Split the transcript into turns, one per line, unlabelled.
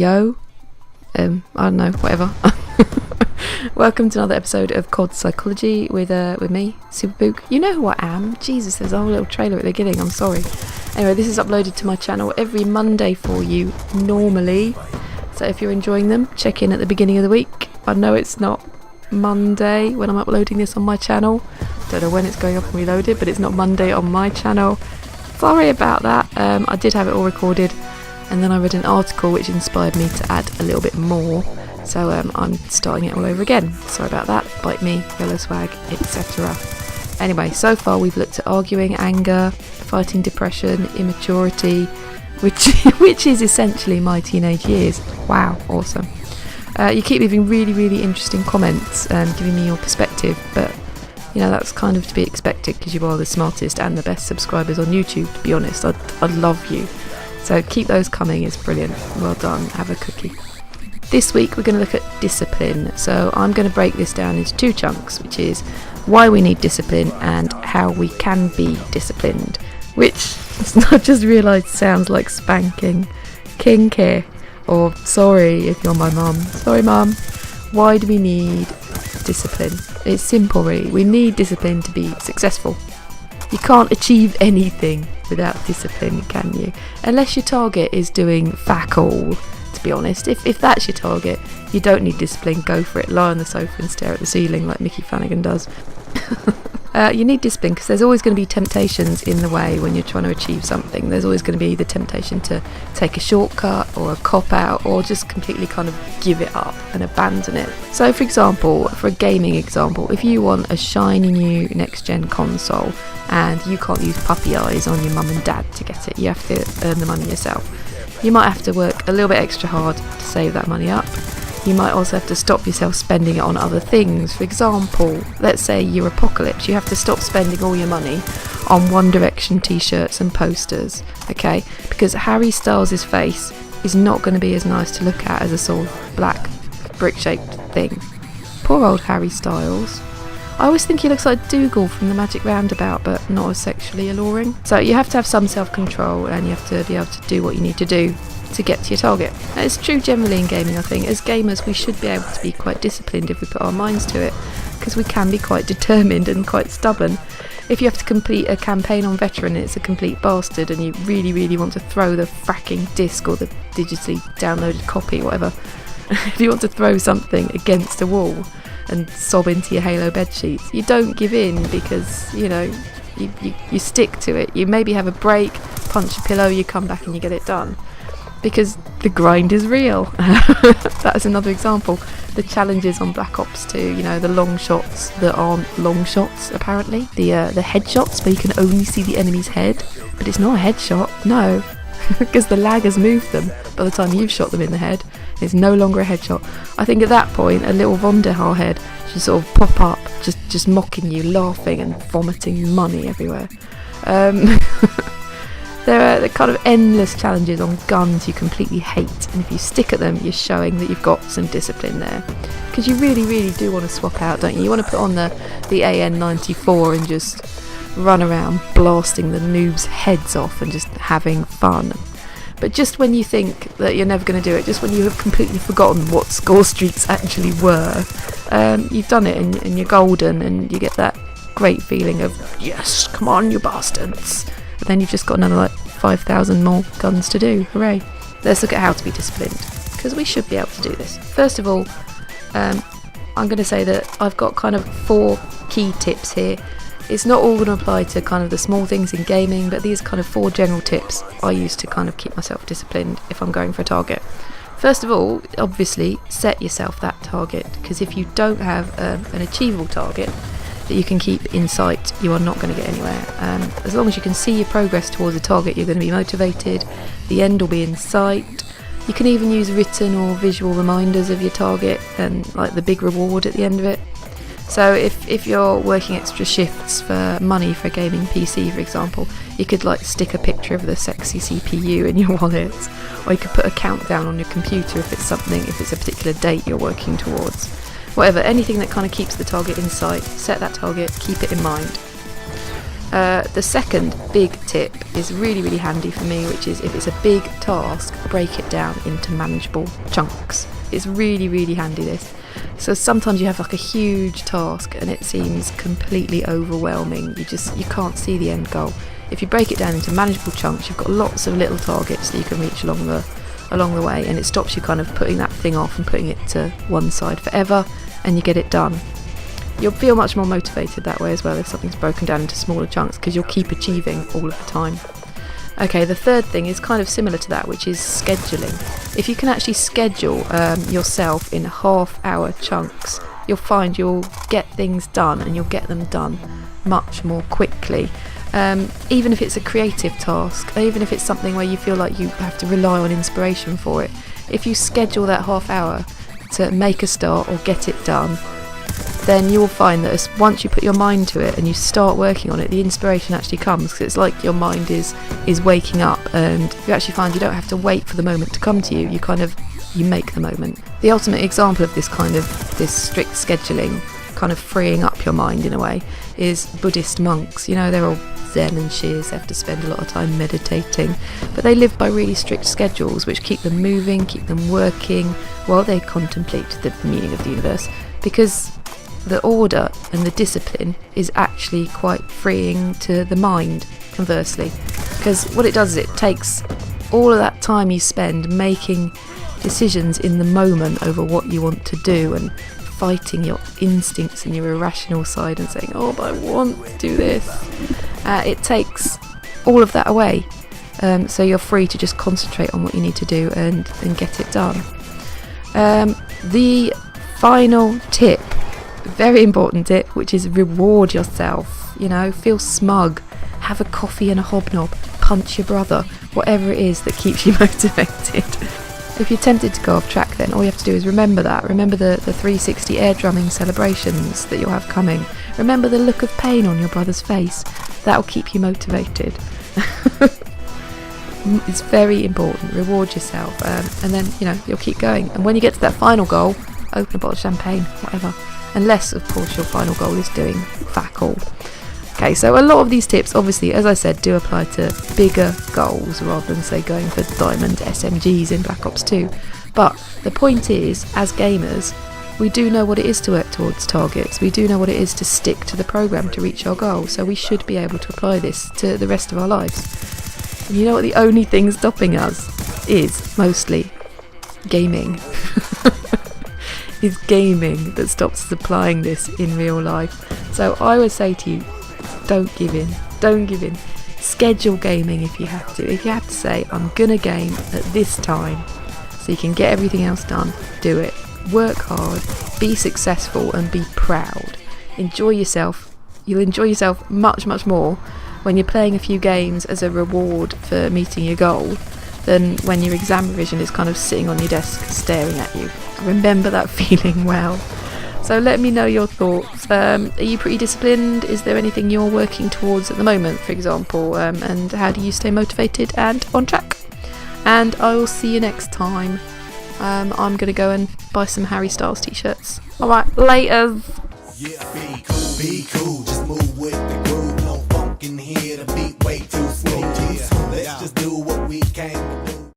Yo. I don't know, whatever. Welcome to another episode of CoD Psychology with me, Superbook. You know who I am. Jesus, there's a whole little trailer at the beginning, I'm sorry. Anyway, this is uploaded to my channel every Monday for you, normally. So if you're enjoying them, check in at the beginning of the week. I know it's not Monday when I'm uploading this on my channel. Don't know when it's going up and reloaded, but it's not Monday on my channel. Sorry about that. I did have it all recorded, and then I read an article which inspired me to add a little bit more. So I'm starting it all over again. Sorry about that. Bite me, yellow swag, etc. Anyway, so far we've looked at arguing, anger, fighting depression, immaturity, which is essentially my teenage years. Wow, awesome. You keep leaving really interesting comments and giving me your perspective, but you know, that's kind of to be expected because you are the smartest and the best subscribers on YouTube, to be honest. I love you. So keep those coming, it's brilliant. Well done, have a cookie. This week we're going to look at discipline. So I'm going to break this down into two chunks, which is why we need discipline and how we can be disciplined, which I just realised sounds like spanking. Kinky. Or sorry if you're my mum. Sorry mum. Why do we need discipline? It's simple really. We need discipline to be successful. You can't achieve anything without discipline, can you? Unless your target is doing fuck all, to be honest. If that's your target, you don't need discipline, go for it. Lie on the sofa and stare at the ceiling like Mickey Flanagan does. You need discipline because there's always going to be temptations in the way when you're trying to achieve something. There's always going to be the temptation to take a shortcut or a cop-out or just completely kind of give it up and abandon it. So for example, for a gaming example, if you want a shiny new next-gen console and you can't use puppy eyes on your mum and dad to get it, you have to earn the money yourself. You might have to work a little bit extra hard to save that money up. You might also have to stop yourself spending it on other things. For example, let's say you're Apocalypse. You have to stop spending all your money on One Direction t-shirts and posters, okay? Because Harry Styles' face is not going to be as nice to look at as a sort of black brick-shaped thing. Poor old Harry Styles. I always think he looks like Dougal from the Magic Roundabout, but not as sexually alluring. So you have to have some self-control and you have to be able to do what you need to do to get to your target. Now, it's true generally in gaming, I think. As gamers, we should be able to be quite disciplined if we put our minds to it, because we can be quite determined and quite stubborn. If you have to complete a campaign on Veteran and it's a complete bastard and you really want to throw the fracking disc or the digitally downloaded copy, whatever, if you want to throw something against a wall and sob into your Halo bedsheets, you don't give in because, you know, you stick to it. You maybe have a break, punch a pillow, you come back and you get it done. Because the grind is real. That's another example. The challenges on Black Ops 2, you know, the long shots that aren't long shots, apparently. The headshots where you can only see the enemy's head, but it's not a headshot, no. Because the lag has moved them by the time you've shot them in the head. It's no longer a headshot. I think at that point, a little Von der Haar head should sort of pop up, just mocking you, laughing and vomiting money everywhere. There are the kind of endless challenges on guns you completely hate, and if you stick at them, you're showing that you've got some discipline there. Because you really do want to swap out, don't you? You want to put on the AN-94 and just run around blasting the noobs' heads off and just having fun. But just when you think that you're never going to do it, just when you have completely forgotten what score streaks actually were, you've done it and you're golden and you get that great feeling of, yes, come on you bastards. But then you've just got another 5,000 more guns to do. Hooray. Let's look at how to be disciplined, because we should be able to do this. First of all, I'm going to say that I've got kind of 4 key tips here. It's not all going to apply to kind of the small things in gaming, but these kind of 4 general tips I use to kind of keep myself disciplined if I'm going for a target. First of all, obviously, set yourself that target, because if you don't have an achievable target that you can keep in sight, you are not going to get anywhere. As long as you can see your progress towards a target, you're going to be motivated, the end will be in sight. You can even use written or visual reminders of your target and like the big reward at the end of it. So if you're working extra shifts for money for a gaming PC, for example, you could like stick a picture of the sexy CPU in your wallet, or you could put a countdown on your computer if it's a particular date you're working towards. Whatever, anything that kind of keeps the target in sight, set that target, keep it in mind. The second big tip is really, really handy for me, which is if it's a big task, break it down into manageable chunks. It's really, really handy, this. So sometimes you have like a huge task and it seems completely overwhelming. You can't see the end goal. If you break it down into manageable chunks, you've got lots of little targets that you can reach along the way, and it stops you kind of putting that thing off and putting it to one side forever, and you get it done. You'll feel much more motivated that way as well if something's broken down into smaller chunks, because you'll keep achieving all of the time. Okay, the third thing is kind of similar to that, which is scheduling. If you can actually schedule yourself in half-hour chunks, you'll find you'll get things done, and you'll get them done much more quickly. Even if it's a creative task, even if it's something where you feel like you have to rely on inspiration for it, if you schedule that half hour to make a start or get it done, then you will find that once you put your mind to it and you start working on it, the inspiration actually comes, because it's like your mind is waking up, and you actually find you don't have to wait for the moment to come to you. You make the moment. The ultimate example of this strict scheduling, kind of freeing up your mind in a way, is Buddhist monks. They're all Zen and Shias, they have to spend a lot of time meditating, but they live by really strict schedules which keep them moving, keep them working while they contemplate the meaning of the universe, because the order and the discipline is actually quite freeing to the mind, conversely, because what it does is it takes all of that time you spend making decisions in the moment over what you want to do and fighting your instincts and your irrational side and saying, oh, but I want to do this. It takes all of that away, so you're free to just concentrate on what you need to do and get it done. The final tip, very important tip, which is reward yourself. Feel smug, have a coffee and a hobnob, punch your brother, whatever it is that keeps you motivated. If you're tempted to go off track, then all you have to do is remember the 360 air drumming celebrations that you'll have coming. Remember the look of pain on your brother's face. That'll keep you motivated. It's very important. Reward yourself, and then you'll keep going. And when you get to that final goal, open a bottle of champagne, whatever. Unless, of course, your final goal is doing fuck all. Okay, so a lot of these tips, obviously, as I said, do apply to bigger goals rather than, say, going for diamond SMGs in Black Ops 2. But the point is, as gamers, we do know what it is to work towards targets. We do know what it is to stick to the program to reach our goal. So we should be able to apply this to the rest of our lives. And you know what the only thing stopping us is? Mostly gaming. It's gaming that stops us applying this in real life. So I would say to you, don't give in. Don't give in. Schedule gaming if you have to. If you have to say, I'm gonna game at this time so you can get everything else done, do it. Work hard, be successful, and be proud. Enjoy yourself. You'll enjoy yourself much, much more when you're playing a few games as a reward for meeting your goal than when your exam revision is kind of sitting on your desk staring at you. Remember that feeling well. So let me know your thoughts. Are you pretty disciplined? Is there anything you're working towards at the moment, for example? And how do you stay motivated and on track? And I will see you next time. I'm going to go and buy some Harry Styles t-shirts. Alright, later.
Yeah, be cool, just move with the groove.